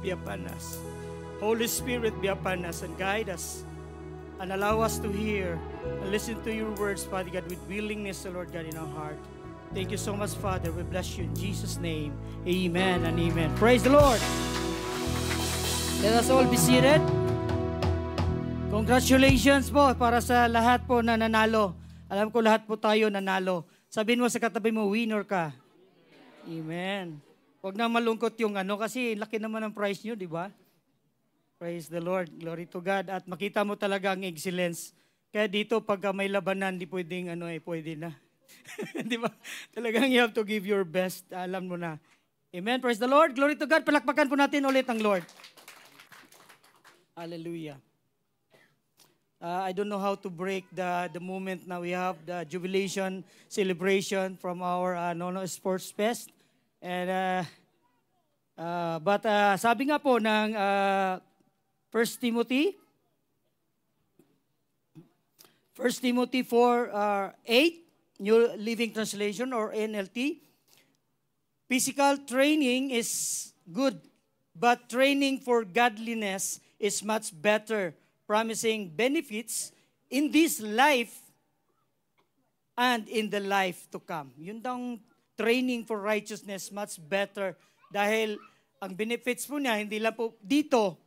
be upon us. Holy Spirit, be upon us and guide us and allow us to hear and listen to your words, Father God, with willingness, Lord God, in our heart. Thank you so much, Father. We bless you in Jesus' name. Amen and amen. Praise the Lord. Let us all be seated. Congratulations po para sa lahat po na nanalo. Alam ko lahat po tayo nanalo. Sabihin mo sa katabi mo, winner ka. Amen. Huwag na malungkot yung kasi laki naman ang prize nyo, di ba? Praise the Lord. Glory to God. At makita mo talaga ang excellence. Kaya dito, pagka may labanan, di pwedeng pwede na. Di ba? Talagang you have to give your best. Alam mo na. Amen. Praise the Lord. Glory to God. Palakpakan po natin ulit ang Lord. Hallelujah. I don't know how to break the moment now. We have the jubilation celebration from our Nono Sports Fest. And but sabi nga po ng 1 Timothy 4:8, New Living Translation or NLT, physical training is good, but training for godliness is much better, promising benefits in this life and in the life to come. Yun daw training for righteousness, much better. Dahil ang benefits po niya, hindi lang po dito,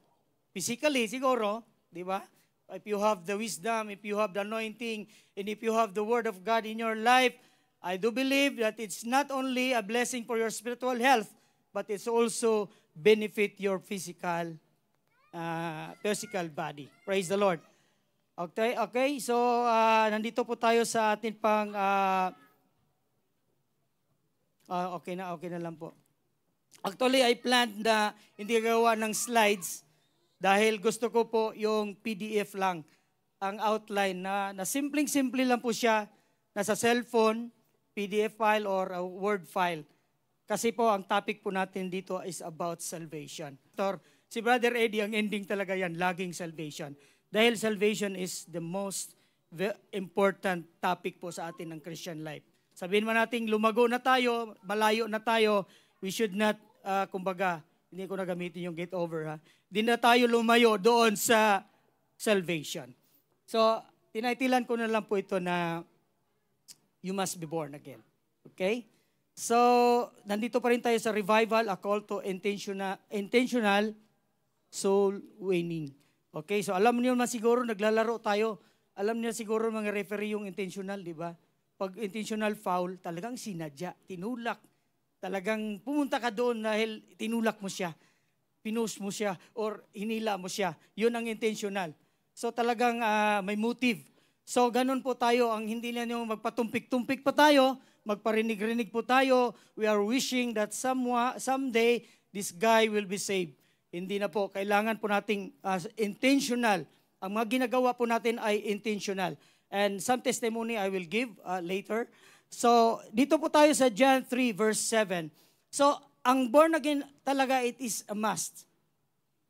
physically siguro, di ba? If you have the wisdom, if you have the anointing, and if you have the Word of God in your life, I do believe that it's not only a blessing for your spiritual health, but it's also benefit your physical body. Praise the Lord. Okay. So, nandito po tayo sa atin pang, okay na lang po. Actually, I planned na hindi gagawa ng slides dahil gusto ko po yung PDF lang, ang outline na simpleng-simple lang po siya, nasa cellphone, PDF file, or a Word file. Kasi po, ang topic po natin dito is about salvation. Si Brother Eddie, ang ending talaga yan, laging salvation. Dahil salvation is the most important topic po sa atin ng Christian life. Sabihin man natin, lumago na tayo, malayo na tayo, we should not, kumbaga, hindi ko na gamitin yung get over, Di na tayo lumayo doon sa salvation. So, tinaitilan ko na lang po ito na you must be born again. Okay? So, nandito pa rin tayo sa revival, a call to intentional soul winning. Okay, so alam niyo naman siguro, naglalaro tayo. Alam niyo siguro mga referee yung intentional, di ba? Pag intentional foul, talagang sinadya, tinulak. Talagang pumunta ka doon dahil tinulak mo siya, pinush mo siya, or hinila mo siya. Yun ang intentional. So talagang may motive. So ganun po tayo, ang hindi na nyo magpatumpik-tumpik pa tayo, magparinig-rinig po tayo. We are wishing that someday this guy will be saved. Hindi na po. Kailangan po nating intentional. Ang mga ginagawa po natin ay intentional. And some testimony I will give later. So, dito po tayo sa John 3 verse 7. So, ang born again talaga, it is a must.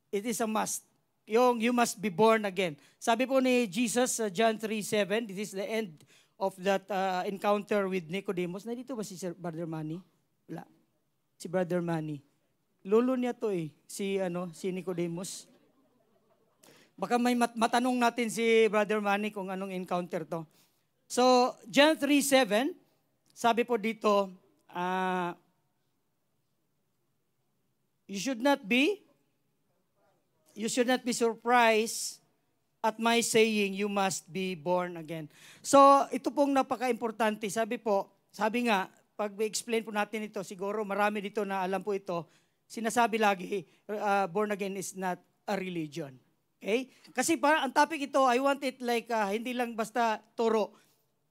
It is a must. You must be born again. Sabi po ni Jesus sa John 3:7, this is the end of that encounter with Nicodemus. Nandito ba si Brother Manny? Wala. Si Brother Manny. Lolo niya to si Nicodemus. Baka may matanong natin si Brother Manny kung anong encounter to. So, John 3:7, sabi po dito, you should not be surprised at my saying you must be born again. So, ito pong napaka-importante. Sabi nga, pag i-explain po natin ito, siguro marami dito na alam po ito, sinasabi lagi, born again is not a religion. Okay? Kasi ang topic ito, I want it like, hindi lang basta turo.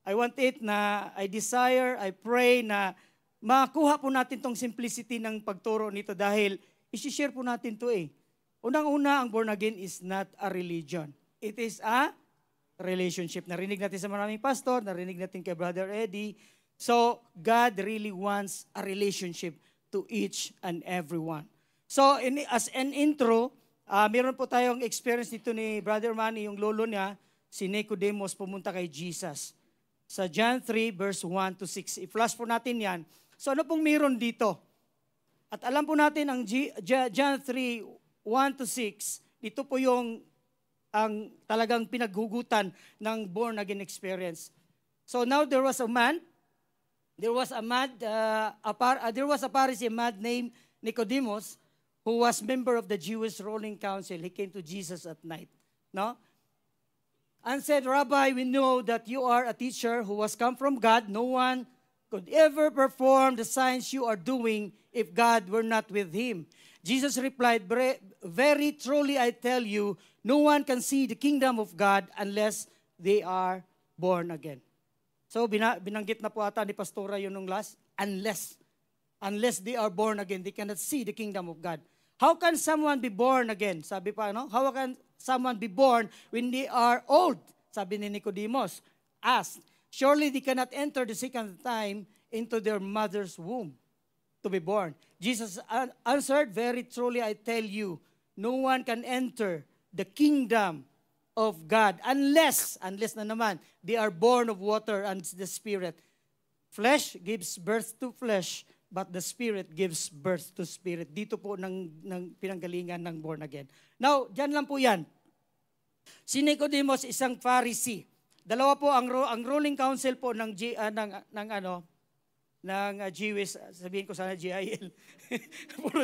I want it na, I desire, I pray na makuha po natin tong simplicity ng pagturo nito dahil isi-share po natin to Unang-una, ang born again is not a religion. It is a relationship. Narinig natin sa maraming pastor, narinig natin kay Brother Eddie. So, God really wants a relationship to each and every one. So, as an intro, meron po tayong experience dito ni Brother Manny, yung lolo niya, si Nicodemus, pumunta kay Jesus. Sa John 3, verse 1 to 6. I-flash po natin yan. So, ano pong meron dito? At alam po natin, ang John 3, 1 to 6, dito po yung ang talagang pinaghugutan ng born again experience. So now there was a Pharisee, a man named Nicodemus, who was member of the Jewish ruling council. He came to Jesus at night, no? And said, Rabbi, we know that you are a teacher who has come from God. No one could ever perform the signs you are doing if God were not with him. Jesus replied, very truly I tell you, no one can see the kingdom of God unless they are born again. So binanggit na po ata ni Pastora yun nung last, unless they are born again, they cannot see the kingdom of God. How can someone be born again? Sabi pa, no? How can someone be born when they are old? Sabi ni Nicodemus, asked. Surely they cannot enter the second time into their mother's womb to be born. Jesus answered, very truly I tell you, no one can enter the kingdom of God unless na naman, they are born of water and the Spirit. Flesh gives birth to flesh, but the Spirit gives birth to spirit. Dito po ng pinanggalingan ng born again. Now, dyan lang po yan. Si Nicodemus, isang Pharisee. Dalawa po ang ruling council po ng Jewish, sabihin ko sana GIL. Puro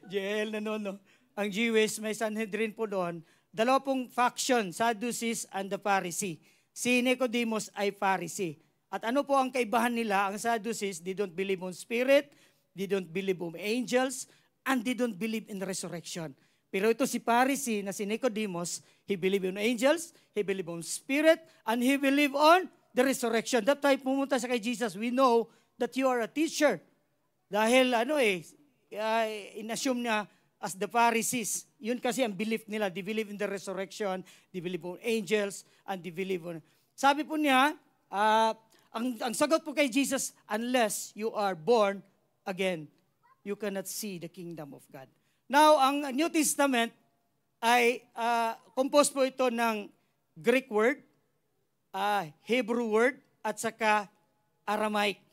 GIL na no. Ang Jewish, may Sanhedrin po doon. Dalawa pong faction, Sadducees and the Pharisee. Si Nicodemus ay Pharisee. At ano po ang kaibahan nila? Ang Sadducees, they don't believe on spirit, they don't believe on angels, and they don't believe in resurrection. Pero ito si Pharisee na si Nicodemus, he believe on angels, he believe on spirit, and he believe on the resurrection. That time pumunta sa kay Jesus, we know that you are a teacher. Dahil inassume niya as the Pharisees. Yun kasi ang belief nila. They believe in the resurrection, they believe on angels, and they believe on... Sabi po niya, ang sagot po kay Jesus, unless you are born again, you cannot see the kingdom of God. Now, ang New Testament ay composed po ito ng Greek word, Hebrew word, at saka Aramaic.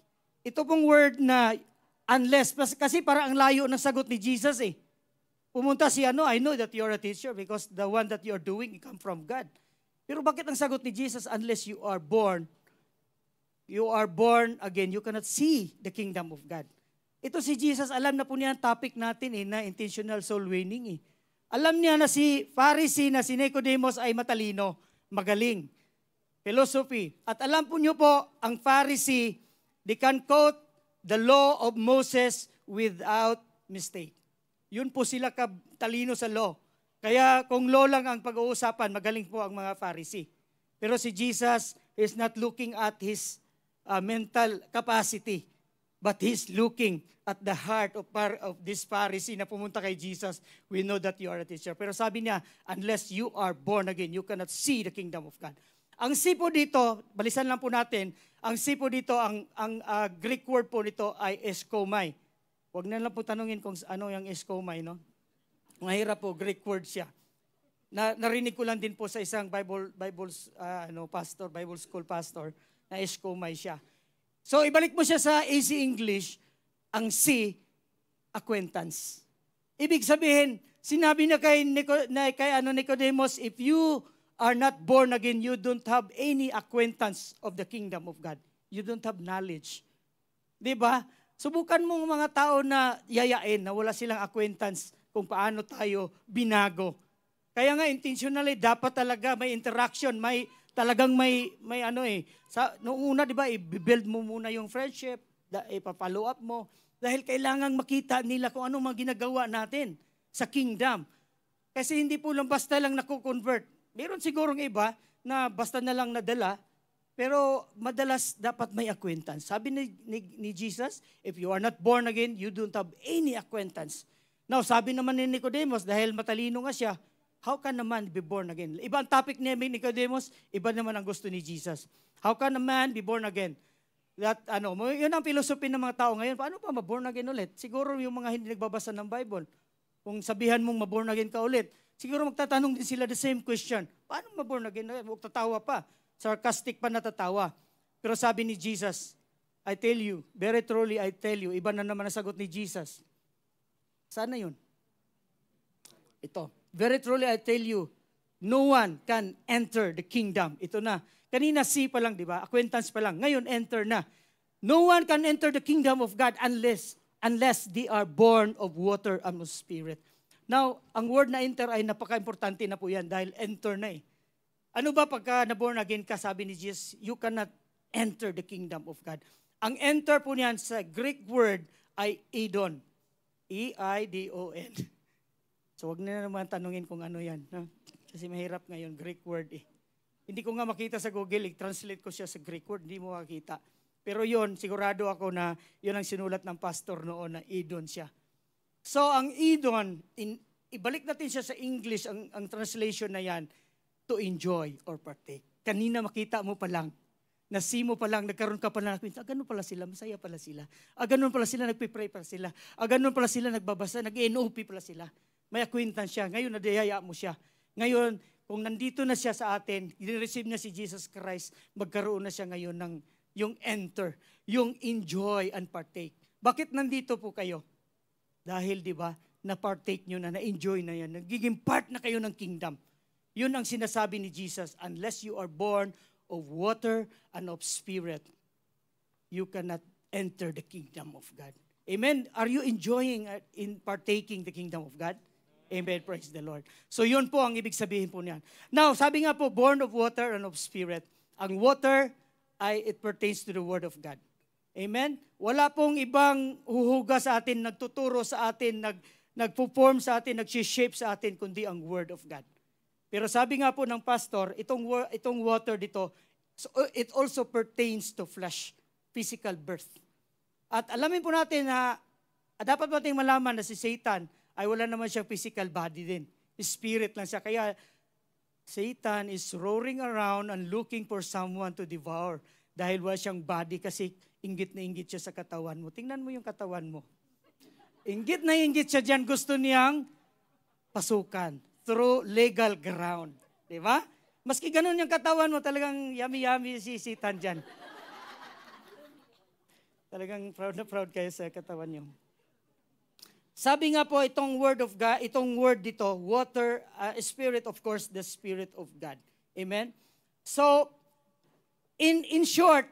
Ito pong word na unless, kasi para ang layo ng sagot ni Jesus eh. Pumunta siya, I know that you're a teacher because the one that you're doing, come from God. Pero bakit ang sagot ni Jesus, unless you are born again, you cannot see the kingdom of God. Ito si Jesus, alam na po niya ang topic natin na intentional soul winning. Alam niya na si Pharisee, na si Nicodemus ay matalino, magaling, philosophy. At alam po niyo po, ang Pharisee, they can quote the law of Moses without mistake. Yun po sila katalino sa law. Kaya kung law lang ang pag-uusapan, magaling po ang mga Pharisee. Pero si Jesus is not looking at his mental capacity, but he's looking at the heart of this Pharisee na pumunta kay Jesus. We know that you are a teacher. Pero sabi niya, unless you are born again, you cannot see the kingdom of God. Ang si po dito, balisan lang po natin, ang si po dito, ang Greek word po nito ay eskomai. Huwag na lang po tanungin kung ano yung eskomai, no? Mahirap po, Greek word siya. Narinig ko lang din po sa isang Bible school pastor na eskomai siya. So ibalik mo siya sa AC English, ang si, acquaintance. Ibig sabihin, sinabi na kay Nicodemus, if you are not born again, you don't have any acquaintance of the kingdom of God. You don't have knowledge. Diba? Subukan mo mga tao na yayain, na wala silang acquaintance kung paano tayo binago. Kaya nga, intentionally, dapat talaga may interaction, talagang may noong una, di ba, i-build mo muna yung friendship, ipapollow up mo, dahil kailangan makita nila kung ano mga ginagawa natin sa kingdom. Kasi hindi po lang basta lang nakukonvert. Meron sigurong iba na basta na lang nadala, pero madalas dapat may acquaintance. Sabi ni Jesus, if you are not born again, you don't have any acquaintance. Now, sabi naman ni Nicodemus, dahil matalino nga siya, how can a man be born again? Iba ang topic ni Nicodemus, iba naman ang gusto ni Jesus. How can a man be born again? Yun ang philosophy ng mga tao ngayon. Paano pa ma-born again ulit? Siguro yung mga hindi nagbabasa ng Bible, kung sabihan mong ma-born again ka ulit, siguro magtatanong din sila the same question. Paano ma-born again? Huwag tatawa pa. Sarcastic pa natatawa. Pero sabi ni Jesus, I tell you, very truly I tell you, iba na naman ang sagot ni Jesus. Sana yun. Ito. Very truly I tell you, no one can enter the kingdom. Ito na. Kanina C pa lang, di ba? Acquaintance pa lang. Ngayon, enter na. No one can enter the kingdom of God unless they are born of water and of spirit. Now, ang word na enter ay napaka-importante na po yan dahil enter na eh. Ano ba pagka na-born again ka, sabi ni Jesus, you cannot enter the kingdom of God. Ang enter po niyan sa Greek word ay idon. E-I-D-O-N. So wag na naman tanungin kung ano yan. No? Kasi mahirap ngayon, Greek word eh. Hindi ko nga makita sa Google, i-translate ko siya sa Greek word, hindi mo makita. Pero yon sigurado ako na yun ang sinulat ng pastor noon na idon siya. So ang idon, ibalik natin siya sa English, ang translation na yan, to enjoy or partake. Kanina makita mo pa lang, nasi mo pa lang, nagkaroon ka pa lang, ganun pala sila, masaya pala sila. Ganun pala sila, nagpipray pala sila. Ganun pala sila, nagbabasa, nag-NOP pala sila. May acquaintance siya, ngayon nadayaya mo siya. Ngayon, kung nandito na siya sa atin, i-receive niya si Jesus Christ, magkaroon na siya ngayon ng yung enter, yung enjoy and partake. Bakit nandito po kayo? Dahil, di ba, na-partake nyo na, na-enjoy na yan, nagiging part na kayo ng kingdom. Yun ang sinasabi ni Jesus, unless you are born of water and of spirit, you cannot enter the kingdom of God. Amen? Are you enjoying in partaking the kingdom of God? Amen. Praise the Lord. So yun po ang ibig sabihin po niyan. Now, sabi nga po, born of water and of spirit. Ang water ay it pertains to the word of God. Amen? Wala pong ibang huhuga sa atin, nagtuturo sa atin, nagpo-form sa atin, nag-shape sa atin, kundi ang word of God. Pero sabi nga po ng pastor, itong water dito, so it also pertains to flesh, physical birth. At alamin po natin na dapat natin malaman na si Satan ay wala naman siyang physical body din. Spirit lang siya. Kaya Satan is roaring around and looking for someone to devour dahil wala siyang body kasi inggit na inggit siya sa katawan mo. Tingnan mo yung katawan mo. Inggit na inggit siya dyan, gusto niyang pasukan through legal ground. Di ba? Maski ganun yung katawan mo, talagang yummy-yummy si Satan dyan. Talagang proud na proud kayo sa katawan niyo. Sabi nga po, itong word of God, itong word dito, water, spirit, of course, the spirit of God. Amen? So, in short,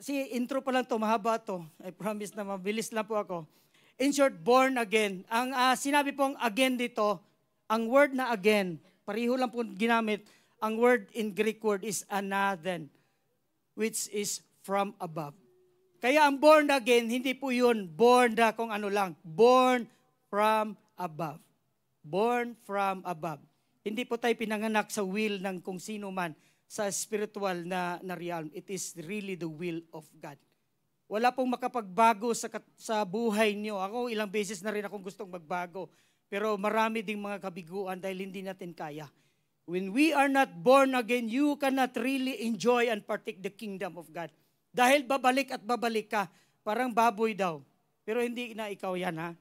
intro pa lang to, mahaba to. I promise na mabilis lang po ako. In short, born again. Ang sinabi pong again dito, ang word na again, pareho lang po ginamit, ang word in Greek word is anathen, which is from above. Kaya ang born again, hindi po yun born na kung ano lang, born from above. Born from above. Hindi po tayo pinanganak sa will ng kung sino man, sa spiritual na realm. It is really the will of God. Wala pong makapagbago sa buhay niyo. Ako ilang beses na rin akong gustong magbago. Pero marami ding mga kabiguan dahil hindi natin kaya. When we are not born again, you cannot really enjoy and partake the kingdom of God. Dahil babalik at babalik ka, parang baboy daw. Pero hindi na ikaw yan, ha?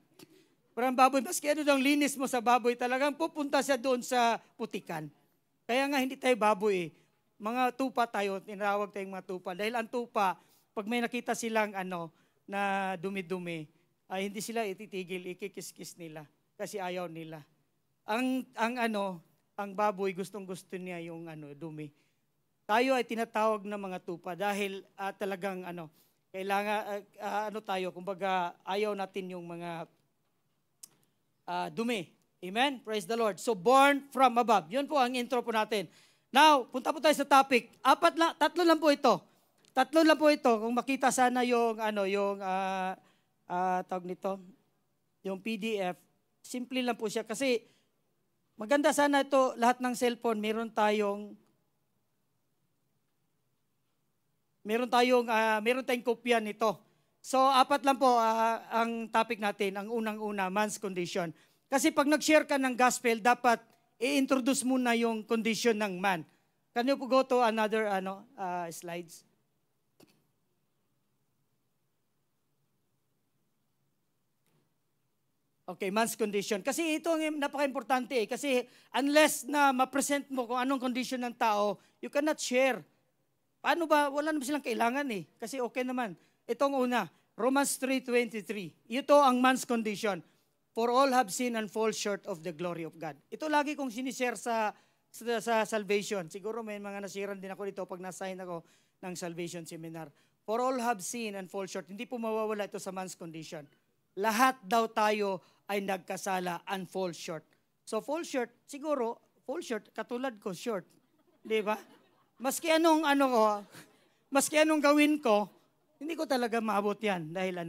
Parang baboy, maski ano daw linis mo sa baboy, talagang pupunta siya doon sa putikan. Kaya nga hindi tayo baboy eh. Mga tupa tayo, tinawag tayong mga tupa. Dahil ang tupa, pag may nakita silang na dumi-dumi, ay hindi sila ititigil, ikikis-kis nila. Kasi ayaw nila. Ang baboy, gustong-gusto niya yung dumi. Tayo ay tinatawag na mga tupa dahil talagang kailangan tayo, kumbaga ayaw natin yung mga dumi. Amen? Praise the Lord. So born from above. Yun po ang intro po natin. Now, punta po tayo sa topic. Tatlo lang po ito. Tatlo lang po ito. Kung makita sana yung tawag nito, yung PDF, simple lang po siya. Kasi maganda sana ito, lahat ng cellphone, meron tayong kopya nito. So, apat lang po ang topic natin, ang unang-una, man's condition. Kasi pag nag-share ka ng gospel, dapat i-introduce muna yung condition ng man. Can you go to another slides? Okay, man's condition. Kasi ito ang napaka-importante eh. Kasi unless na ma-present mo kung anong condition ng tao, you cannot share. Paano ba? Wala naman silang kailangan eh. Kasi okay naman. Itong una, Romans 3:23. Ito ang man's condition. For all have sinned and fall short of the glory of God. Ito lagi kong sinishare sa salvation. Siguro may mga nasiran din ako dito pag nasign ako ng salvation seminar. For all have sinned and fall short. Hindi po mawawala ito sa man's condition. Lahat daw tayo ay nagkasala and fall short. So fall short, siguro, fall short, katulad ko, short. Di ba? Maski anong gawin ko, hindi ko talaga maabot yan. Dahil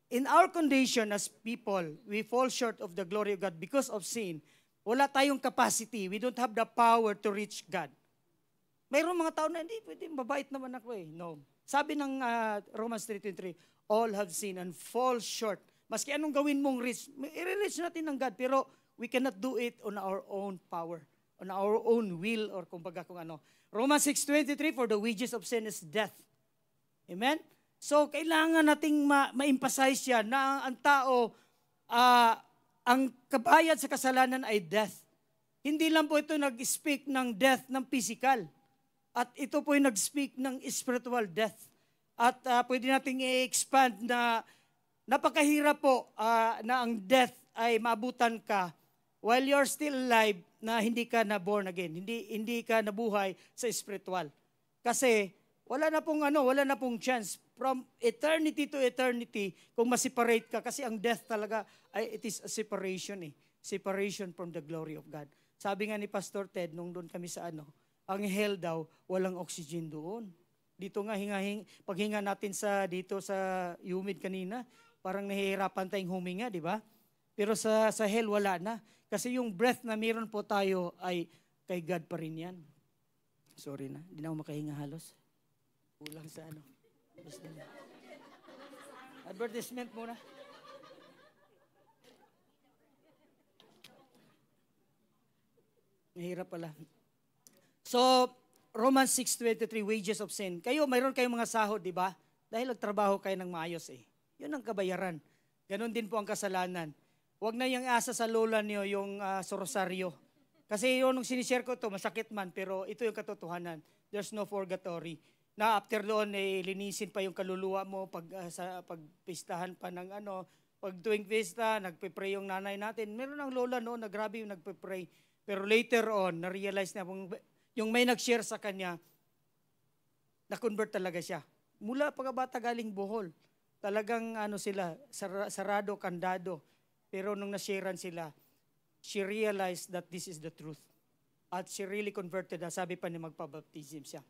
in our condition as people, we fall short of the glory of God because of sin. Wala tayong capacity. We don't have the power to reach God. Mayroong mga tao na, hindi, pwede, mabait naman ako eh. No. Sabi ng Romans 3:23, all have sinned and fall short. Maski anong gawin mong reach, i-reach natin ng God, pero we cannot do it on our own power, on our own will, or kumbaga kung ano. Romans 6:23, for the wages of sin is death. Amen? So, kailangan nating ma-emphasize yan na ang tao, ang kabayad sa kasalanan ay death. Hindi lang po ito nag-speak ng death ng physical. At ito po yung nag-speak ng spiritual death. At pwede nating i-expand na napakahirap po na ang death ay maabutan ka while you're still alive na hindi ka na born again. Hindi ka nabuhay sa spiritual. Kasi wala na pong chance. From eternity to eternity, kung ma-separate ka, kasi ang death talaga, it is a separation Separation from the glory of God. Sabi nga ni Pastor Ted, nung doon kami sa ang hell daw, walang oxygen doon. Dito nga, paghinga natin dito sa humid kanina, parang nahihirapan tayong huminga, di ba? Pero sa hell, wala na. Kasi yung breath na meron po tayo ay kay God pa rin yan. Sorry na, hindi na ako makahinga halos. Kulang sa advertisement muna. Mahirap pala. So, Romans 6:23, wages of sin. Mayroon kayong mga sahod, di ba? Dahil nagtrabaho kayo ng maayos eh. Yun ang kabayaran. Ganon din po ang kasalanan. Huwag na yung asa sa lola niyo yung sorosaryo. Kasi yun, nung sinishare ko ito, masakit man, pero ito yung katotohanan. There's no purgatory. Na after doon, linisin pa yung kaluluwa mo pagpistahan pa ng pag tuwing pista, nagpe-pray yung nanay natin. Meron ng lola na grabe yung nagpe-pray. Pero later on, na-realize na yung may nag-share sa kanya, na-convert talaga siya. Mula pagkabata galing Bohol, talagang sarado, kandado. Pero nung na-sharean sila, she realized that this is the truth. At she really converted, sabi pa niya magpabaptism siya.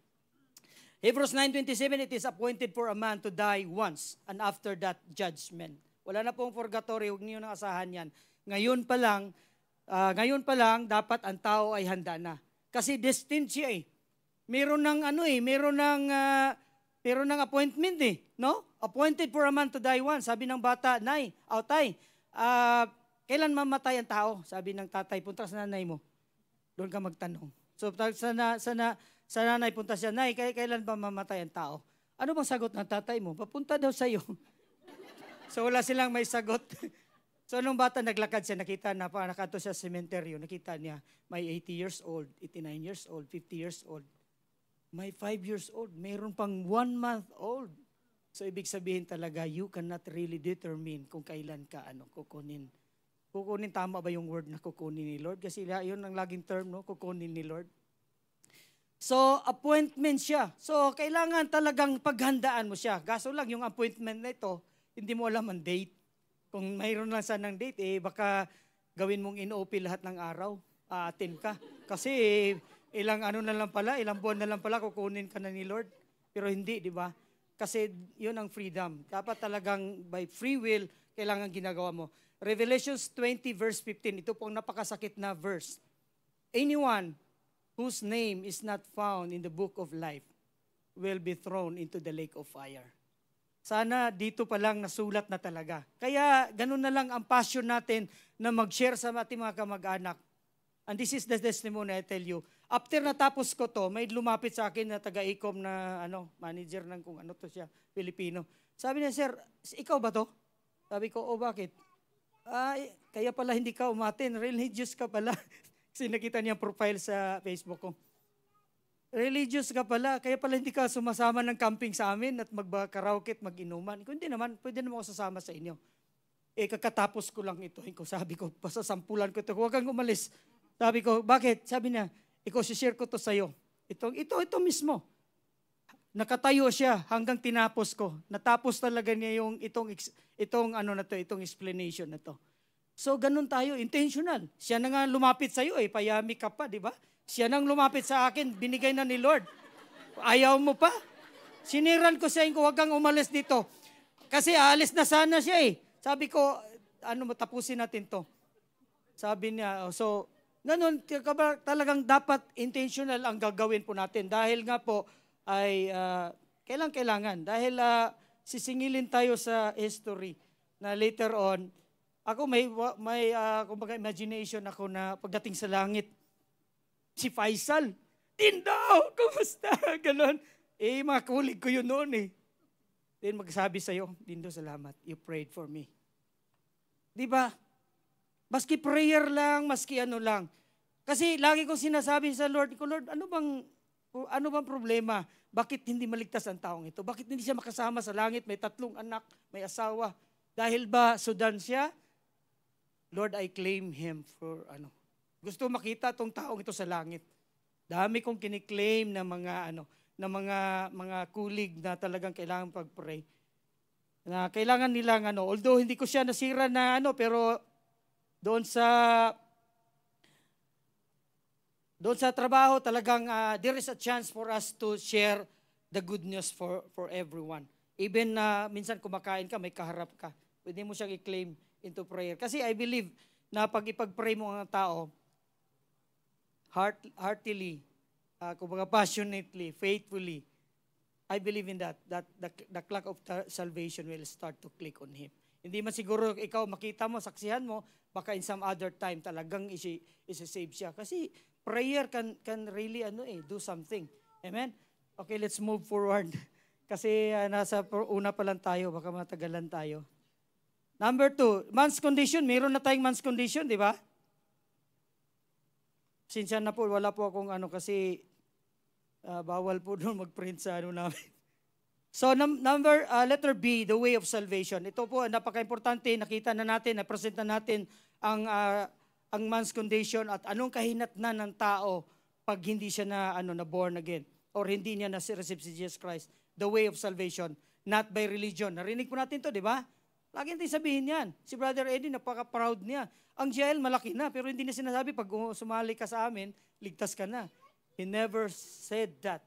Hebrews 9:27, it is appointed for a man to die once, and after that, judgment. Wala na pong purgatory, huwag niyo nang asahan yan. Ngayon pa lang, dapat ang tao ay handa na. Kasi destined siya eh. Meron ng appointment eh. No? Appointed for a man to die once. Sabi ng bata, Tay, kailan mamatay ang tao? Sabi ng tatay, punta sa nanay mo. Doon ka magtanong. So, sa nanay, punta siya, Nay, kailan ba mamatay ang tao? Ano bang sagot ng tatay mo? Papunta daw sa'yo. So wala silang may sagot. So nung bata naglakad siya, nakita na nakato siya sa sementeryo, nakita niya may 80 years old, 89 years old, 50 years old. May 5 years old, mayroon pang 1 month old. So ibig sabihin talaga, you cannot really determine kung kailan ka kukunin. Kukunin, tama ba yung word na kukunin ni Lord? Kasi yun ang laging term, no? Kukunin ni Lord. So, appointment siya. So, kailangan talagang paghandaan mo siya. Kaso lang, yung appointment na ito, hindi mo alam ang date. Kung mayroon lang sanang date, baka gawin mong in-OP lahat ng araw. Attend ka. Kasi, ilang buwan na lang pala, kukunin ka na ni Lord. Pero hindi, di ba? Kasi, yun ang freedom. Dapat talagang by free will, kailangan ginagawa mo. Revelations 20 verse 15, ito pong napakasakit na verse. Anyone whose name is not found in the book of life will be thrown into the lake of fire. Sana dito pa lang nasulat na talaga. Kaya ganun na lang ang passion natin na mag-share sa ating mga kamag-anak. And this is the testimony I tell you. After natapos ko to, may lumapit sa akin na taga-ICOM na manager ng kung ano to siya, Pilipino. Sabi niya, Sir, ikaw ba to? Sabi ko, bakit? Kaya pala hindi ka umatin, religious ka pala. Kasi nakita niya profile sa Facebook ko. Religious ka pala, kaya pala hindi ka sumasama ng camping sa amin at mag-karaoke at mag-inuman. Kung hindi naman, pwede naman ako sasama sa inyo. kakatapos ko lang ito. Sabi ko, pasasampulan ko ito. Huwag kang umalis. Sabi ko, bakit? Sabi niya, share ko to sa'yo. Ito mismo. Nakatayo siya hanggang tinapos ko. Natapos talaga niya yung itong explanation na to. So, ganun tayo, intentional. Siya na nga lumapit sa'yo payami ka pa, di ba? Siya nang lumapit sa akin, binigay na ni Lord. Ayaw mo pa? Siniran ko siya, huwag kang umalis dito. Kasi aalis na sana siya Sabi ko, tapusin natin to. Sabi niya, so, ganun, talagang dapat intentional ang gagawin po natin. Dahil nga po, ay kailangan. Dahil sisingilin tayo sa history na later on, ako may kumbaga imagination ako na pagdating sa langit, si Faisal, Dindo, kumusta? Ganon. Mga kulig ko yun noon Then magsabi sa'yo, Dindo, salamat. You prayed for me. Di ba? Maski prayer lang, maski ano lang. Kasi lagi kong sinasabi sa Lord, Lord, ano bang problema? Bakit hindi maligtas ang taong ito? Bakit hindi siya makasama sa langit? May 3 anak, may asawa. Dahil ba Sudan siya? Lord, I claim him for Gusto makita tong taong ito sa langit. Dami kong kiniklaim na mga kulig na talagang kailangan pag-pray. Na kailangan nilang although hindi ko siya nasira na pero doon sa trabaho talagang there is a chance for us to share the good news for everyone. Even minsan kumakain ka, may kaharap ka. Pwede mo siyang i-claim into prayer. Kasi I believe na pag ipag-pray mo ang tao, heartily, kumbaga passionately, faithfully, I believe in that the clock of salvation will start to click on him. Hindi man siguro ikaw makita mo, saksihan mo, baka in some other time talagang isi-save siya. Kasi prayer can really do something. Amen? Okay, let's move forward. Kasi nasa una pa lang tayo, baka matagalan tayo. Number 2, man's condition. Meron na tayong man's condition, di ba? Sinsya na po, wala po akong kasi bawal po doon mag-print sa namin. So, letter B, the way of salvation. Ito po, napaka-importante. Nakita na natin, na-present na natin ang man's condition at anong kahinatnan ng tao pag hindi siya na born again or hindi niya na-receive si Jesus Christ. The way of salvation, not by religion. Narinig po natin to, di ba? Lagi natin sabihin yan. Si Brother Eddie, napaka-proud niya. Ang jail, malaki na, pero hindi niya sinasabi, pag sumali ka sa amin, ligtas ka na. He never said that.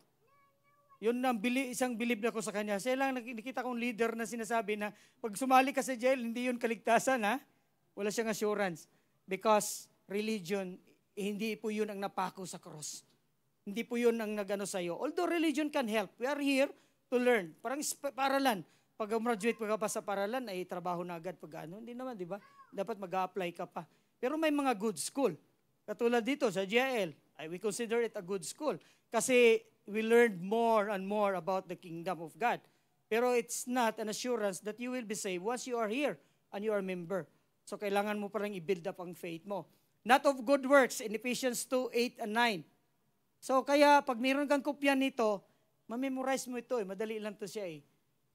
Yun ang isang believe na ko sa kanya. Siya lang nakikita kong leader na sinasabi na pag sumali ka sa jail, hindi yun kaligtasan, ha? Wala siyang assurance. Because religion, hindi po yun ang napako sa cross. Hindi po yun ang nagano sa'yo. Although religion can help. We are here to learn. Parang paralan. Pag graduate ka pa sa paralan, ay trabaho na agad pag Hindi naman, di ba? Dapat mag-a-apply ka pa. Pero may mga good school. Katulad dito sa GIL, we consider it a good school. Kasi we learned more and more about the kingdom of God. Pero it's not an assurance that you will be saved once you are here and you are a member. So kailangan mo parang i-build up ang faith mo. Not of good works in Ephesians 2:8 and 9. So kaya pag mayroon kang kopya nito, mamemorize mo ito madali lang to siya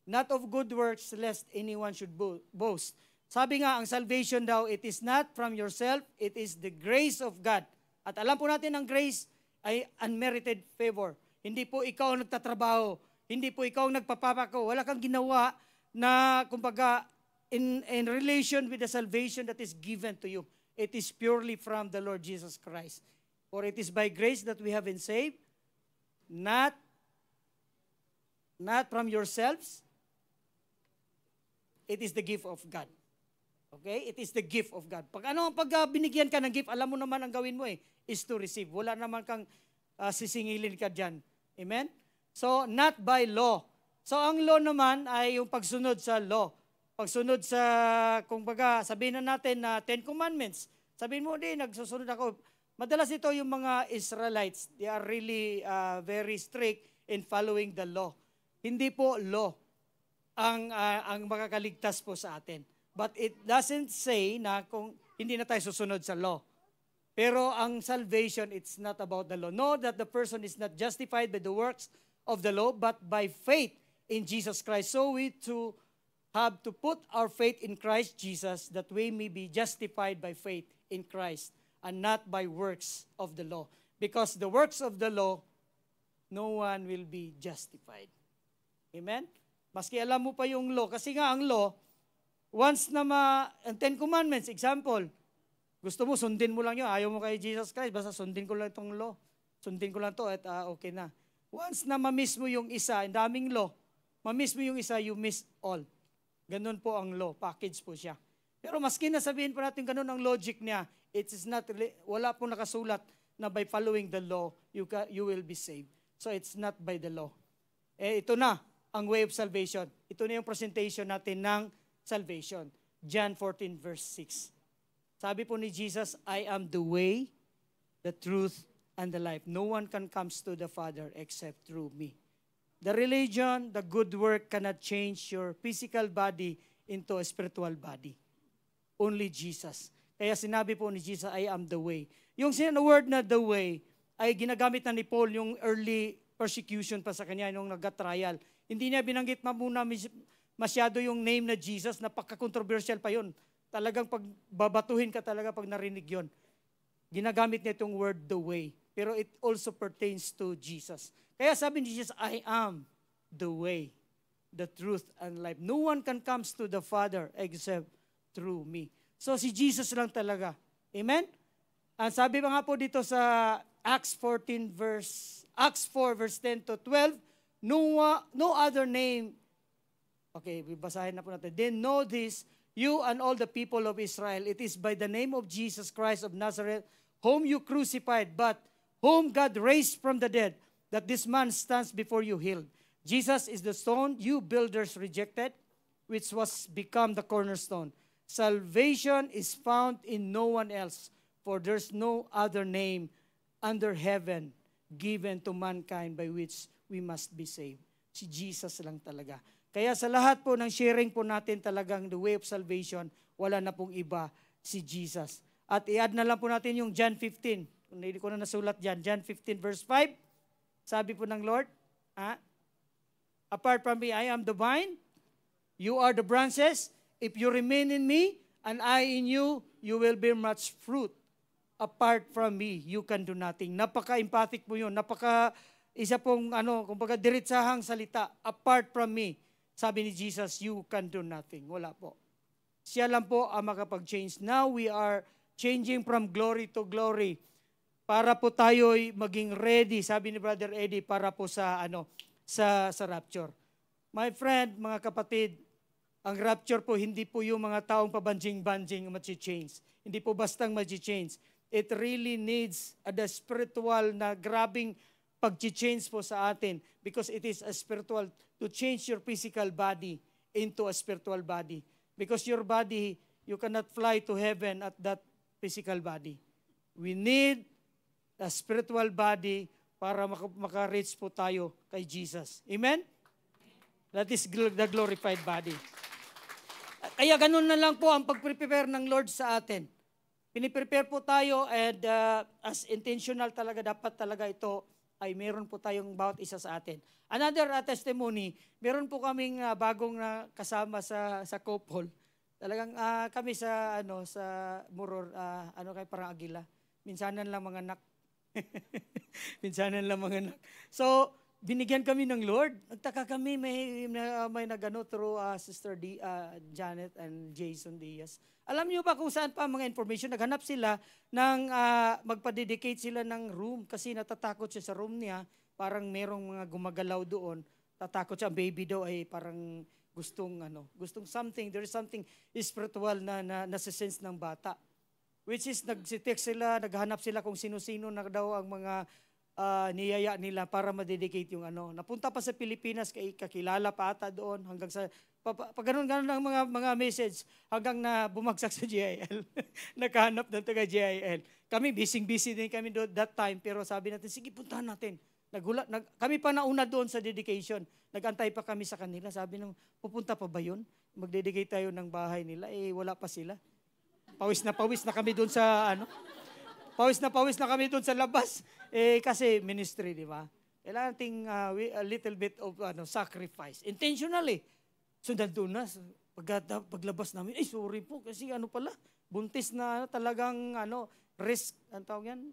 Not of good works lest anyone should boast. Sabi nga, ang salvation daw, it is not from yourself, it is the grace of God. At alam po natin ang grace ay unmerited favor. Hindi po ikaw ang nagtatrabaho, hindi po ikaw ang nagpapapako, wala kang ginawa na kumbaga in relation with the salvation that is given to you. It is purely from the Lord Jesus Christ. For it is by grace that we have been saved, not from yourselves. It is the gift of God. Okay? It is the gift of God. Pag binigyan ka ng gift, alam mo naman ang gawin mo is to receive. Wala naman kang sisingilin ka dyan. Amen? So, not by law. So, ang law naman ay yung pagsunod sa law. Pagsunod sa, kumbaga, sabihin na natin na 10 Commandments. Sabihin mo, nagsusunod ako. Madalas ito yung mga Israelites. They are really very strict in following the law. Hindi po law ang makakaligtas po sa atin. But it doesn't say na kung hindi na tayo susunod sa law. Pero ang salvation, it's not about the law. Know that the person is not justified by the works of the law, but by faith in Jesus Christ. So we too have to put our faith in Christ Jesus that we may be justified by faith in Christ and not by works of the law. Because the works of the law, no one will be justified. Amen? Maski alam mo pa yung law. Kasi nga ang law, once na ang Ten Commandments, example, gusto mo, sundin mo lang yun. Ayaw mo kay Jesus Christ, basta sundin ko lang itong law. Sundin ko lang to at okay na. Once na ma-miss mo yung isa, ang daming law, ma-miss mo yung isa, you miss all. Ganun po ang law, package po siya. Pero maski na sabihin po natin ganun ang logic niya, it is not, wala pong nakasulat na by following the law, you will be saved. So it's not by the law. Ito na ang way of salvation. Ito na yung presentation natin ng salvation. John 14 verse 6. Sabi po ni Jesus, I am the way, the truth, and the life. No one can come to the Father except through me. The religion, the good work cannot change your physical body into a spiritual body. Only Jesus. Kaya sinabi po ni Jesus, I am the way. Yung word na the way, ay ginagamit na ni Paul yung early persecution pa sa kanya, yung nag-trial. Hindi niya binanggit muna masyado yung name na Jesus, napaka-controversial pa yun. Talagang pagbabatuhin ka talaga pag narinig yun. Ginagamit niya itong word the way. Pero it also pertains to Jesus. Kaya sabi ni Jesus, I am the way, the truth, and life. No one can come to the Father except through me. So si Jesus lang talaga. Amen? Ang sabi pa nga po dito sa Acts 4 verse 10 to 12, no other name. Okay, basahin na po natin. Then know this, you and all the people of Israel, it is by the name of Jesus Christ of Nazareth, whom you crucified, but whom God raised from the dead, that this man stands before you healed. Jesus is the stone you builders rejected, which was become the cornerstone. Salvation is found in no one else, for there's no other name under heaven given to mankind by which we must be saved. Si Jesus lang talaga. Kaya sa lahat po ng sharing po natin talagang the way of salvation, wala na pong iba, si Jesus. At i-add na lang po natin yung John 15. Kung hindi ko na nasulat dyan, John 15 verse 5, sabi po ng Lord, apart from me, I am the vine, you are the branches. If you remain in me, and I in you, you will bear much fruit. Apart from me, you can do nothing. Napaka-empathic po yun. Isa pong, kumbaga diretsahang salita. Apart from me, sabi ni Jesus, you can do nothing. Wala po. Siya lang po ang makapag-change. Now we are changing from glory to glory. Para po tayo'y maging ready, sabi ni Brother Eddie, para po sa rapture. My friend, mga kapatid, ang rapture po, hindi po yung mga taong pabanjing-banjing mag-change. Hindi po bastang mag-change. It really needs the spiritual na grabing pag-change po sa atin because it is a spiritual to change your physical body into a spiritual body. Because your body, you cannot fly to heaven at that physical body. We need a spiritual body para maka-reach po tayo kay Jesus. Amen? That is the glorified body. Kaya ganun na lang po ang pag-prepare ng Lord sa atin. Piniprepare po tayo and as intentional talaga, dapat talaga ito ay meron po tayong bawat isa sa atin. Another testimony, meron po kaming bagong kasama sa couple. Talagang kami sa Muror, kay parang Agila. Minsanan lang mga anak. Minsanan lang mga anak. So, binigyan kami ng Lord. Nagtaka kami, may nagano through Sister Janet and Jason Diaz. Alam niyo ba kung saan pa mga information? Naghanap sila ng magpa-dedicate sila ng room kasi natatakot siya sa room niya. Parang merong mga gumagalaw doon. Tatakot siya, baby daw ay parang gustong something. There is something spiritual na nasa-sense ng bata. Which is, nag-text sila, naghanap sila kung sino-sino na daw ang mga niyaya nila para ma-dedicate yung Napunta pa sa Pilipinas, kakilala pa ata doon, hanggang sa, pag ganun-ganun ang mga message, hanggang na bumagsak sa GIL. Nakahanap ng taga GIL. Kami, busy din kami doon that time, pero sabi natin, sige, puntahan natin. Kami pa nauna doon sa dedication. Nag-antay pa kami sa kanila. Sabi nung, pupunta pa ba yun? Mag-dedicate tayo ng bahay nila. Wala pa sila. Pawis na kami doon sa Pawis na kami doon sa labas. Kasi ministry, di ba? Kailangan nating a little bit of sacrifice. Intentionally. So, nandun na. Paglabas namin, sorry po, kasi ano pala, buntis na talagang risk, ang tawag yan?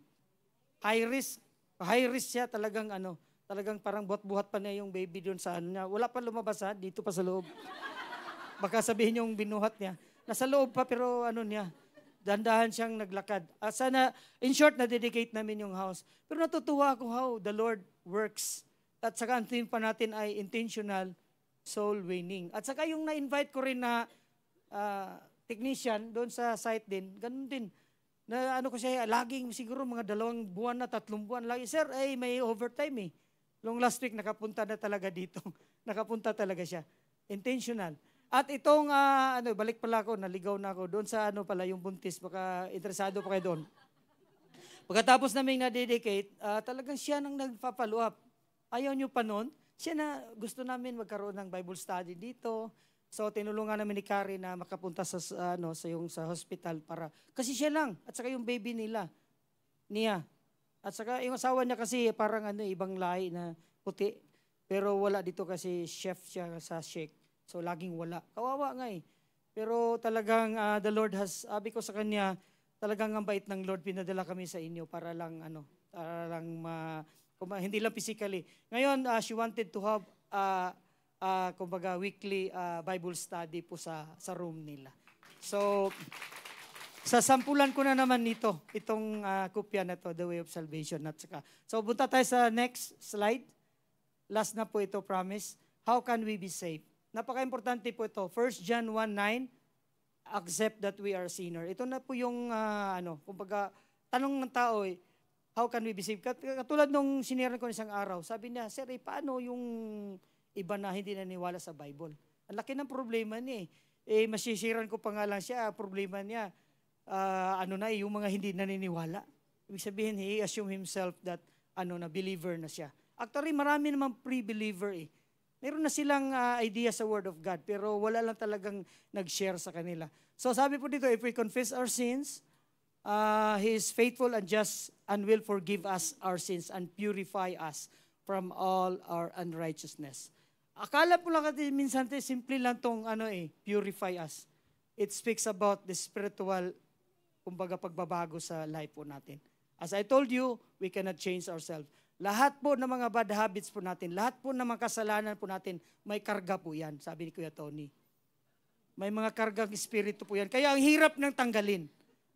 High risk. High risk siya talagang talagang parang buhat-buhat pa niya yung baby doon sa niya. Wala pa lumabas dito pa sa loob. Baka sabihin yung binuhat niya. Nasa loob pa pero niya, dandahan siyang naglakad. Sana, in short, na-dedicate namin yung house. Pero natutuwa ako how the Lord works. At saka ang theme pa natin ay intentional soul winning. At saka yung na-invite ko rin na technician doon sa site din, ganun din. Na ko siya, laging siguro mga 2 buwan na 3 buwan. Lagi, sir, may overtime Long last week, nakapunta na talaga dito. Nakapunta talaga siya. Intentional. At itong, balik pala ako, naligaw na ako. Doon sa pala, yung buntis, baka interesado pa kayo doon. Pagkatapos namin na-dedicate, talagang siya nang nagpa-follow up. Ayaw nyo pa noon, siya na gusto namin magkaroon ng Bible study dito. So tinulungan namin ni Carrie na makapunta sa hospital para kasi siya lang at saka yung baby niya. At saka yung asawa niya kasi parang ibang lahi na puti. Pero wala dito kasi chef siya sa Sheikh. So laging wala. Kawawa nga Pero talagang the Lord has, sabi ko sa kanya, talagang ang bait ng Lord, pinadala kami sa inyo para lang hindi lang physically. Ngayon, she wanted to have kumbaga weekly Bible study po sa room nila. So, sasampulan ko na naman itong kopya na to, The Way of Salvation. So, punta tayo sa next slide. Last na po ito, promise. How can we be saved? Napaka-importante po ito. 1 John 1:9, accept that we are sinner. Ito na po yung, kumbaga, tanong ng tao how can we be saved? Katulad nung siniran ko isang araw, sabi niya, sir, paano yung iba na hindi naniwala sa Bible? Ang laki ng problema niya masisiran ko pa nga lang siya, problema niya, yung mga hindi naniniwala. Ibig sabihin, he assume himself that, na believer na siya. Actually, marami namang pre-believer Meron na silang idea sa Word of God, pero wala lang talagang nag-share sa kanila. So sabi po dito, if we confess our sins, He is faithful and just and will forgive us our sins and purify us from all our unrighteousness. Akala po lang natin minsan simple lang tong purify us. It speaks about the spiritual, kumbaga pagbabago sa life po natin. As I told you, we cannot change ourselves. Lahat po ng mga bad habits po natin, lahat po ng mga kasalanan po natin, may karga po yan, sabi ni Kuya Tony. May mga kargang espiritu po yan. Kaya ang hirap nang tanggalin.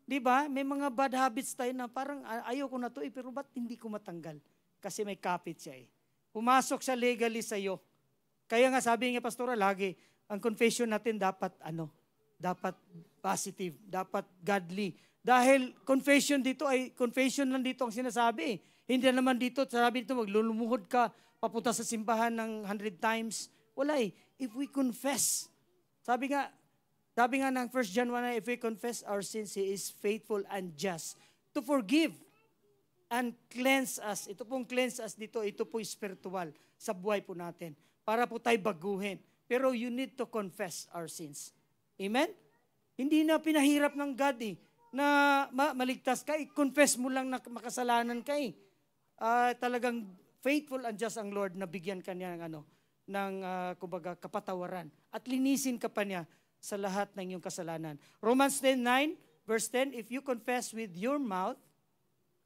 Di ba? May mga bad habits tayo na parang ayaw ko na to pero ba't hindi ko matanggal? Kasi may kapit siya Pumasok siya legally sa iyo. Kaya nga sabi nga pastora lagi, ang confession natin dapat dapat positive, dapat godly. Dahil confession lang dito ang sinasabi Hindi naman dito, sabi dito, maglulumuhod ka, papunta sa simbahan ng 100 times. Wala If we confess, sabi nga ng 1 John 1, if we confess our sins, He is faithful and just to forgive and cleanse us. Ito pong cleanse us dito, ito po spiritual sa buhay po natin. Para po tayo baguhin. Pero you need to confess our sins. Amen? Hindi na pinahirap ng God na maligtas ka. I-confess mo lang na makasalanan ka talagang faithful and just ang Lord na bigyan ka niya ng kumbaga kapatawaran. At linisin ka pa niya sa lahat ng iyong kasalanan. Romans 10:9, verse 10, if you confess with your mouth,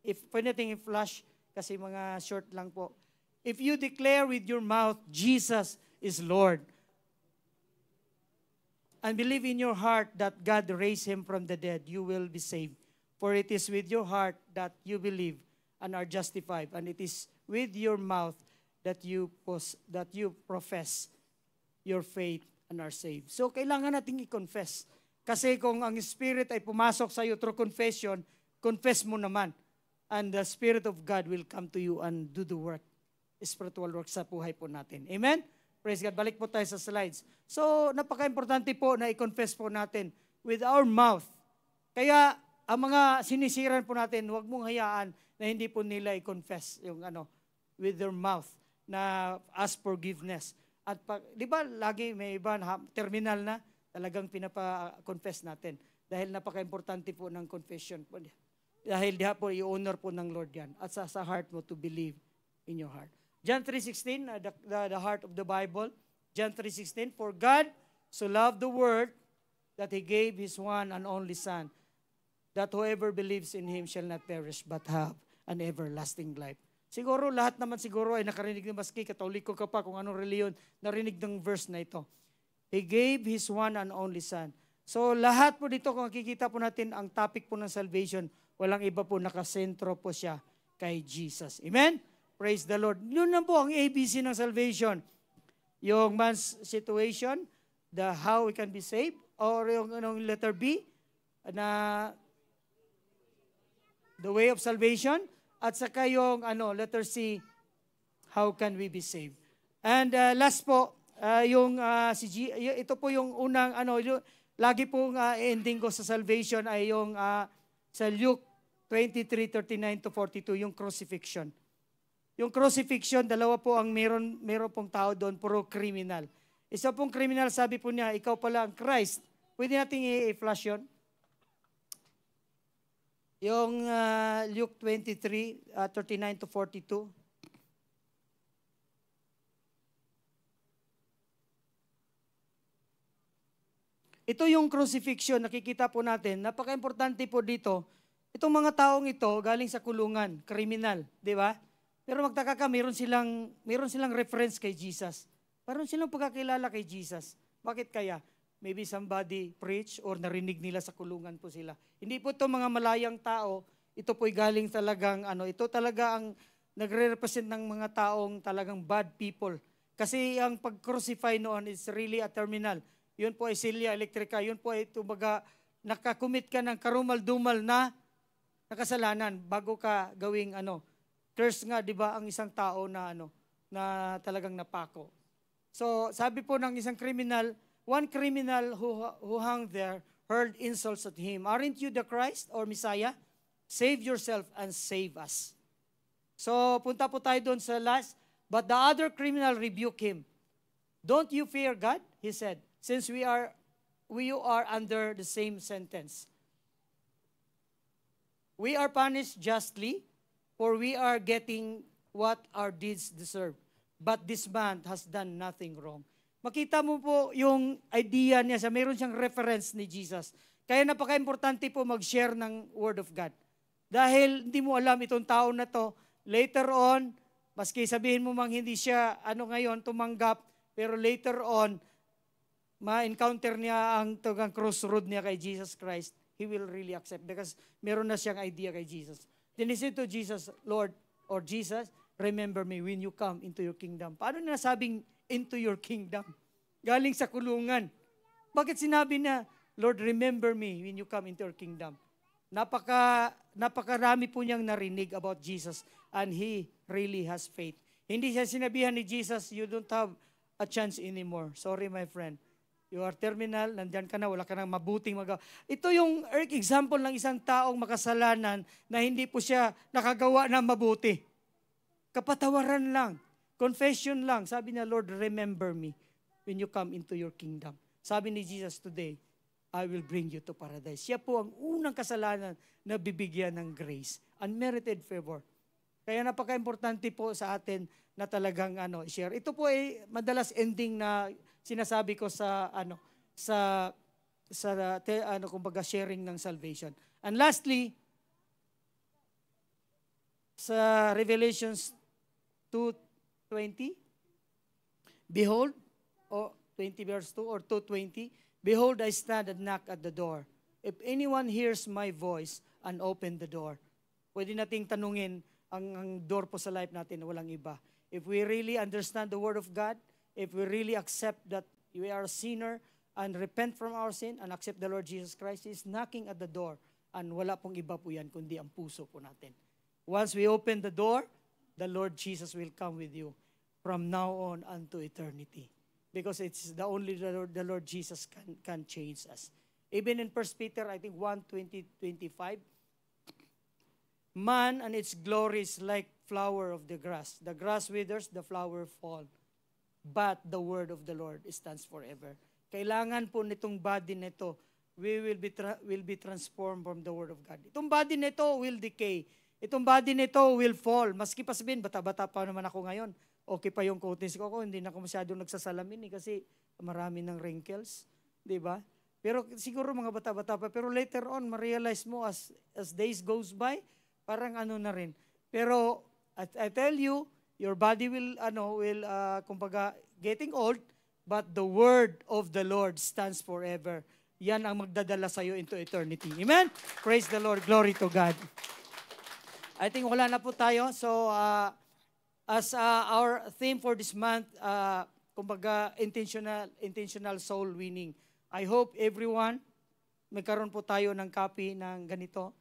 if anything flash, kasi mga short lang po, if you declare with your mouth, Jesus is Lord, and believe in your heart that God raised Him from the dead, you will be saved. For it is with your heart that you believe and are justified, and it is with your mouth that you profess your faith and are saved. So, kailangan nating i-confess. Kasi kung ang Spirit ay pumasok sa iyo through confession, confess mo naman. And the Spirit of God will come to you and do the work, spiritual work sa buhay po natin. Amen? Praise God. Balik po tayo sa slides. So, napaka-importante po na i-confess po natin with our mouth. Kaya, ang mga sinisiran po natin, huwag mong hayaan na hindi po nila i-confess yung with their mouth na ask forgiveness. At di ba lagi may iba terminal na talagang pinapa-confess natin dahil napaka-importante po ng confession po. Dahil diha po i-honor po ng Lord yan at sa heart mo to believe in your heart. John 3:16, the heart of the Bible. John 3:16, for God so loved the world that He gave His one and only Son, that whoever believes in Him shall not perish but have an everlasting life. Siguro lahat naman siguro ay nakarinig ng maski Katoliko ka pa kung anong reliyon, narinig ng verse na ito. He gave His one and only Son. So lahat po dito kung makikita po natin ang topic po ng salvation, walang iba po, nakasentro po siya kay Jesus. Amen? Praise the Lord. Yun na po ang ABC ng salvation. Yung man's situation, the how we can be saved, or yung letter B, na the way of salvation, at saka yung letter C, how can we be saved. And last po, ito po yung unang, lagi pong ending ko sa salvation ay yung sa Luke 23:39-42, yung crucifixion. Yung crucifixion, dalawa po ang meron pong tao doon, puro criminal. Isa pong criminal, sabi po niya, ikaw pala ang Christ. Pwede nating i-flash yun. Yung Luke 23:39-42. Ito yung crucifixion, nakikita po natin. Napaka-importante po dito. Itong mga taong ito, galing sa kulungan, kriminal, di ba? Pero magtaka ka, meron silang reference kay Jesus. Meron silang pagkakilala kay Jesus. Bakit kaya? Maybe somebody preach or narinig nila sa kulungan po sila. Hindi po ito mga malayang tao. Ito po'y galing talagang, ito talaga ang nagre-represent ng mga taong talagang bad people. Kasi ang pag-crucify noon is really a terminal. Yun po ay silya elektrika. Yun po ay tumaga, nakakumit ka ng karumal-dumal na nakasalanan bago ka gawing curse nga, di ba, ang isang tao na na talagang napako. So, sabi po ng isang criminal, one criminal who hung there heard insults at him. Aren't you the Christ or Messiah? Save yourself and save us. So, punta po tayo doon sa last. But the other criminal rebuked him. Don't you fear God? He said, since we are under the same sentence. We are punished justly, for we are getting what our deeds deserve. But this man has done nothing wrong. Makita mo po yung idea niya, mayroon siyang reference ni Jesus. Kaya napaka-importante po mag-share ng Word of God. Dahil hindi mo alam itong tao na to, later on, maski sabihin mo mang hindi siya ngayon tumanggap, pero later on, ma-encounter niya ang crossroad niya kay Jesus Christ, he will really accept because meron na siyang idea kay Jesus. Then he said to Jesus, Lord, or Jesus, remember me when you come into your kingdom. Paano na nasabing into your kingdom? Galing sa kulungan. Bakit sinabi na, Lord, remember me when you come into your kingdom? Napakarami po niyang narinig about Jesus and he really has faith. Hindi siya sinabihan ni Jesus, you don't have a chance anymore. Sorry, my friend. You are terminal, nandyan ka na, wala ka nang mabuting magawa. Ito yung example ng isang taong makasalanan na hindi po siya nakagawa na mabuti. Kapatawaran lang, confession lang. Sabi niya, Lord, remember me when you come into your kingdom. Sabi ni Jesus today, I will bring you to paradise. Siya po ang unang kasalanan na bibigyan ng grace, unmerited favor. Kaya napaka-importante po sa atin na talagang share. Ito po ay madalas ending na sinasabi ko sa kumbaga sharing ng salvation. And lastly, sa Revelations 2:20, behold, 20 verse 2 or 2:20, behold, I stand and knock at the door. If anyone hears my voice and open the door. Pwede nating tanungin ang door po sa life natin, walang iba. If we really understand the Word of God, if we really accept that we are a sinner and repent from our sin and accept the Lord Jesus Christ, He is knocking at the door. And wala pong iba po yan, kundi ang puso po natin. Once we open the door, the Lord Jesus will come with you from now on unto eternity. Because it's the only the Lord Jesus can change us. Even in 1 Peter, I think 1:20-25, man and its glory is like flower of the grass. The grass withers, the flower fall. But the word of the Lord stands forever. Kailangan po nitong body nito, we will be transformed from the word of God. Itong body nito will decay. Itong body nito will fall. Maski pa sabihin, bata-bata pa naman ako ngayon. okay pa yung coatings ko. Ako, hindi na ako masyadong nagsasalamin kasi marami ng wrinkles. Di ba? Pero siguro mga bata-bata pa. Pero later on, ma-realize mo as days goes by, parang ano na rin. Pero I tell you, your body will, kumbaga, getting old, but the word of the Lord stands forever. Yan ang magdadala sa'yo into eternity. Amen? Praise the Lord. Glory to God. I think wala na po tayo. So, as our theme for this month, kumbaga, intentional soul winning. I hope everyone, magkaroon po tayo ng copy ng ganito.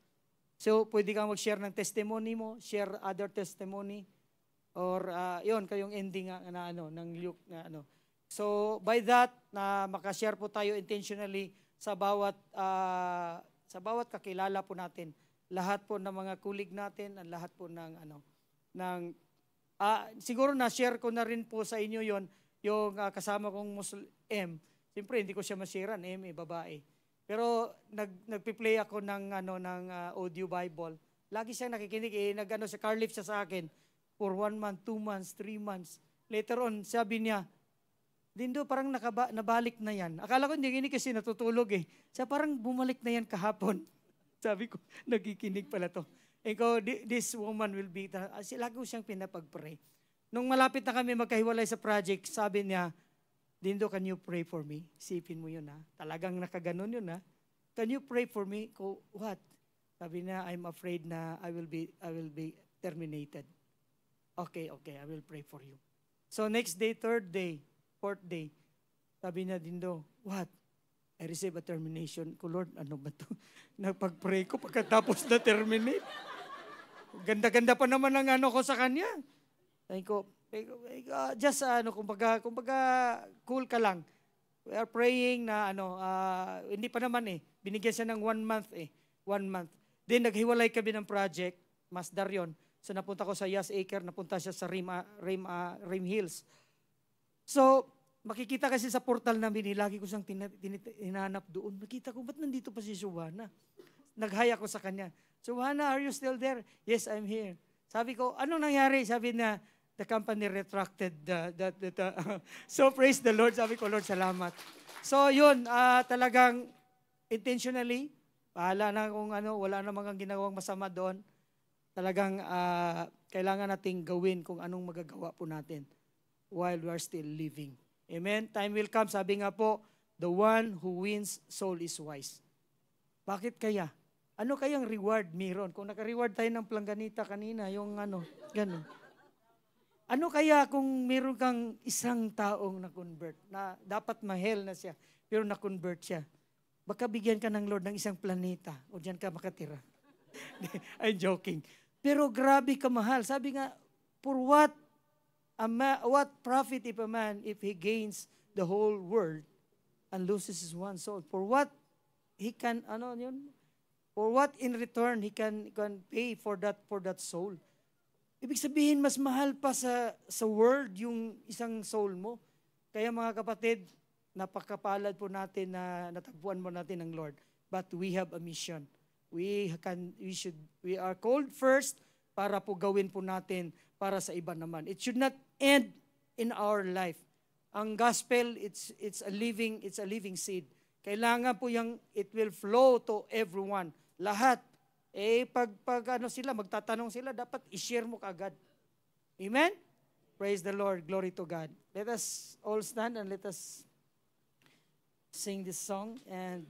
So, pwede kang mag-share ng testimony mo, share other testimony, or yun, kayong ending ng Luke na ano. So, by that, na makashare po tayo intentionally sa bawat kakilala po natin. Lahat po ng mga kulig natin, at lahat po ng siguro na-share ko na rin po sa inyo yon yung kasama kong Muslim. Siyempre, hindi ko siya masiran, babae. Pero nagpi-play ako ng audio Bible. Lagi siya nakikinig, sa car lift siya sa akin for 1 month, 2 months, 3 months. Later on, sabi niya, Dindo, parang nabalik na yan. Akala ko hindi kasi natutulog Siya parang bumalik na yan kahapon. Sabi ko, nagikinig pala to. This woman will be, lagi ko siyang pinapag-pray. Nung malapit na kami magkahiwalay sa project, sabi niya, Dindo, can you pray for me? Sipin mo yun Talagang nakaganon yun Can you pray for me? What? Sabi niya, I'm afraid na I will be terminated. Okay, I will pray for you. So next day, 3rd day, 4th day, sabi niya, Dindo, what? I receive a termination. Lord, ano ba to? Nagpag-pray ko pagkatapos na terminate. Ganda-ganda pa naman ang ko sa kanya. Sabi ko, just kumbaga cool ka lang. We are praying na hindi pa naman binigyan siya ng 1 month 1 month. Then naghiwalay kami ng project, Masdar yun. So napunta ko sa Yas Acre, napunta siya sa Rim Hills. So makikita kasi sa portal namin, lagi ko siyang hinahanap doon. Nakita ko, ba't nandito pa si Subhana? Nag-hi ako sa kanya. Subhana, are you still there? Yes, I'm here. Sabi ko, anong nangyari? Sabi niya, the company retracted so praise the Lord. Sabi ko, Lord, salamat. So yun, talagang intentionally, bahala na kung wala na mga ginawang masama doon. Talagang kailangan nating gawin kung anong magagawa po natin while we are still living. Amen? Time will come, sabi nga po, the one who wins soul is wise. Bakit kaya? Ano kayang reward meron? Kung naka-reward tayo ng plangganita kanina, yung gano'n. Ano kaya kung meron kang isang taong na-convert, na dapat mahel na siya, pero na-convert siya? Baka bigyan ka ng Lord ng isang planeta o diyan ka makatira. I'm joking. Pero grabe kamahal. Sabi nga, for what profit if a man if he gains the whole world and loses his one soul? For what he can, for what in return he can pay for that soul? Ibig sabihin, mas mahal pa sa world yung isang soul mo. Kaya mga kapatid, napakapalad po natin na natagpuan mo natin ng Lord. But we have a mission. We are called first para po gawin po natin para sa iba naman. It should not end in our life. Ang gospel, it's a living seed. Kailangan po it will flow to everyone. Lahat. Pag sila, magtatanong sila, dapat i-share mo kaagad. Amen? Praise the Lord. Glory to God. Let us all stand and let us sing this song. And